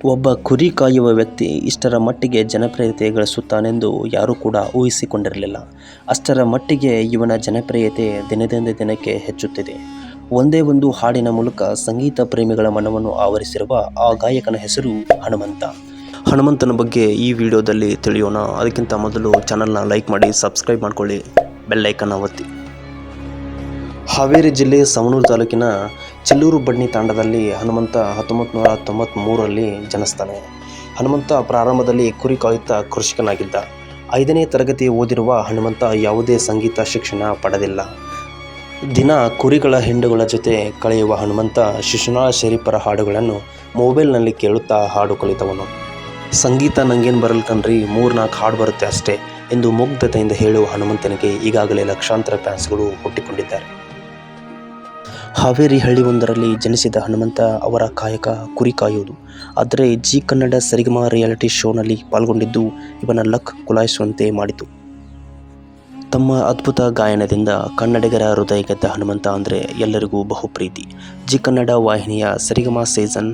ಒಬ್ಬ ಕುರಿ ಕಾಯುವ ವ್ಯಕ್ತಿ ಇಷ್ಟರ ಮಟ್ಟಿಗೆ ಜನಪ್ರಿಯತೆ ಗಳಿಸುತ್ತಾನೆಂದು ಯಾರೂ ಕೂಡ ಊಹಿಸಿಕೊಂಡಿರಲಿಲ್ಲ. ಅಷ್ಟರ ಮಟ್ಟಿಗೆ ಇವನ ಜನಪ್ರಿಯತೆ ದಿನದಿಂದ ದಿನಕ್ಕೆ ಹೆಚ್ಚುತ್ತಿದೆ. ಒಂದೇ ಒಂದು ಹಾಡಿನ ಮೂಲಕ ಸಂಗೀತ ಪ್ರೇಮಿಗಳ ಮನವನ್ನು ಆವರಿಸಿರುವ ಆ ಗಾಯಕನ ಹೆಸರು ಹನುಮಂತ. ಹನುಮಂತನ ಬಗ್ಗೆ ಈ ವಿಡಿಯೋದಲ್ಲಿ ತಿಳಿಯೋಣ. ಅದಕ್ಕಿಂತ ಮೊದಲು ಚಾನಲ್ನ ಲೈಕ್ ಮಾಡಿ, ಸಬ್ಸ್ಕ್ರೈಬ್ ಮಾಡಿಕೊಳ್ಳಿ, ಬೆಲ್ ಐಕನ್ ಒತ್ತಿ. ಹಾವೇರಿ ಜಿಲ್ಲೆ ಸವಣೂರು ತಾಲೂಕಿನ ಚಿಲ್ಲೂರು ಬಡ್ನಿ ತಾಂಡದಲ್ಲಿ ಹನುಮಂತ 1993ರಲ್ಲಿ ಜನಿಸ್ತಾನೆ. ಹನುಮಂತ ಪ್ರಾರಂಭದಲ್ಲಿ ಕುರಿ ಕಾಯುತ್ತಾ ಕೃಷಿಕನಾಗಿದ್ದ. 5ನೇ ತರಗತಿ ಓದಿರುವ ಹನುಮಂತ ಯಾವುದೇ ಸಂಗೀತ ಶಿಕ್ಷಣ ಪಡೆದಿಲ್ಲ. ದಿನ ಕುರಿಗಳ ಹಿಂಡುಗಳ ಜೊತೆ ಕಳೆಯುವ ಹನುಮಂತ ಶಿಶುನಾಳ ಶರೀಫರ ಹಾಡುಗಳನ್ನು ಮೊಬೈಲ್ನಲ್ಲಿ ಕೇಳುತ್ತಾ ಹಾಡು ಕಲಿತವನು. ಸಂಗೀತ ನಂಗೇನು ಬರಲ್ಲ ಕಣ್ರಿ, 3-4 ಹಾಡು ಬರುತ್ತೆ ಅಷ್ಟೇ ಎಂದು ಮುಗ್ಧತೆಯಿಂದ ಹೇಳುವ ಹನುಮಂತನಿಗೆ ಈಗಾಗಲೇ ಲಕ್ಷಾಂತರ ಫ್ಯಾನ್ಸ್ಗಳು ಹುಟ್ಟಿಕೊಂಡಿದ್ದಾರೆ. ಹಾವೇರಿ ಹಳ್ಳಿಯೊಂದರಲ್ಲಿ ಜನಿಸಿದ ಹನುಮಂತ ಅವರ ಕಾಯಕ ಕುರಿ ಕಾಯುವುದು. ಆದರೆ ಜಿ ಕನ್ನಡ ಸರಿಗಮ ರಿಯಾಲಿಟಿ ಶೋನಲ್ಲಿ ಪಾಲ್ಗೊಂಡಿದ್ದು ಇವನ ಲಕ್ ಕುಲಾಯಿಸುವಂತೆ ಮಾಡಿತು. ತಮ್ಮ ಅದ್ಭುತ ಗಾಯನದಿಂದ ಕನ್ನಡಿಗರ ಹೃದಯ ಗೆದ್ದ ಹನುಮಂತ ಅಂದರೆ ಎಲ್ಲರಿಗೂ ಬಹುಪ್ರೀತಿ. ಜಿ ಕನ್ನಡ ವಾಹಿನಿಯ ಸರಿಗಮ ಸೀಸನ್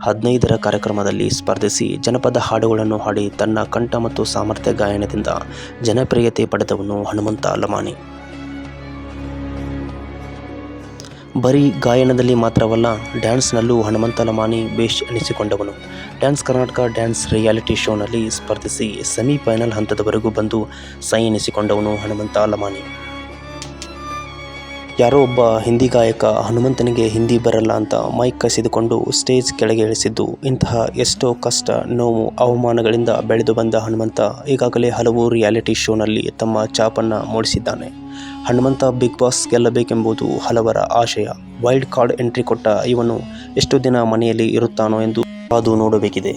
15ರ ಕಾರ್ಯಕ್ರಮದಲ್ಲಿ ಸ್ಪರ್ಧಿಸಿ ಜನಪದ ಹಾಡುಗಳನ್ನು ಹಾಡಿ ತನ್ನ ಕಂಠ ಮತ್ತು ಸಾಮರ್ಥ್ಯ ಗಾಯನದಿಂದ ಜನಪ್ರಿಯತೆ ಪಡೆದವನು ಹನುಮಂತ ಲಮಾಣಿ. ಬರೀ ಗಾಯನದಲ್ಲಿ ಮಾತ್ರವಲ್ಲ, ಡ್ಯಾನ್ಸ್ನಲ್ಲೂ ಹನುಮಂತ ಲಮಾಣಿ ಬೇಷ್ ಎನಿಸಿಕೊಂಡವನು. ಡ್ಯಾನ್ಸ್ ಕರ್ನಾಟಕ ಡ್ಯಾನ್ಸ್ ರಿಯಾಲಿಟಿ ಶೋನಲ್ಲಿ ಸ್ಪರ್ಧಿಸಿ ಸೆಮಿಫೈನಲ್ ಹಂತದವರೆಗೂ ಬಂದು ಸೈ ಎನಿಸಿಕೊಂಡವನು ಹನುಮಂತ ಲಮಾಣಿ. ಯಾರೋ ಒಬ್ಬ ಹಿಂದಿ ಗಾಯಕ ಹನುಮಂತನಿಗೆ ಹಿಂದಿ ಬರಲ್ಲ ಅಂತ ಮೈಕ್ ಕಸಿದುಕೊಂಡು ಸ್ಟೇಜ್ ಕೆಳಗೆ ಇಳಿಸಿದ್ದು. ಇಂತಹ ಎಷ್ಟೋ ಕಷ್ಟ, ನೋವು, ಅವಮಾನಗಳಿಂದ ಬೆಳೆದು ಬಂದ ಹನುಮಂತ ಈಗಾಗಲೇ ಹಲವು ರಿಯಾಲಿಟಿ ಶೋನಲ್ಲಿ ತಮ್ಮ ಛಾಪನ್ನು ಮೂಡಿಸಿದ್ದಾನೆ. ಹನುಮಂತ ಬಿಗ್ ಬಾಸ್ ಗೆಲ್ಲಬೇಕೆಂಬುದು ಹಲವರ ಆಶಯ. ವೈಲ್ಡ್ ಕಾರ್ಡ್ ಎಂಟ್ರಿ ಕೊಟ್ಟ ಇವನು ಎಷ್ಟು ದಿನ ಮನೆಯಲ್ಲಿ ಇರುತ್ತಾನೋ ಎಂದು ಕಾದು ನೋಡಬೇಕಿದೆ.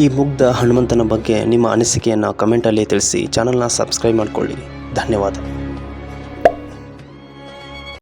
ಈ ಮುಗ್ಧ ಹನುಮಂತನ ಬಗ್ಗೆ ನಿಮ್ಮ ಅನಿಸಿಕೆಯನ್ನು ಕಮೆಂಟಲ್ಲಿ ತಿಳಿಸಿ. ಚಾನಲ್ನ ಸಬ್ಸ್ಕ್ರೈಬ್ ಮಾಡಿಕೊಳ್ಳಿ. ಧನ್ಯವಾದ.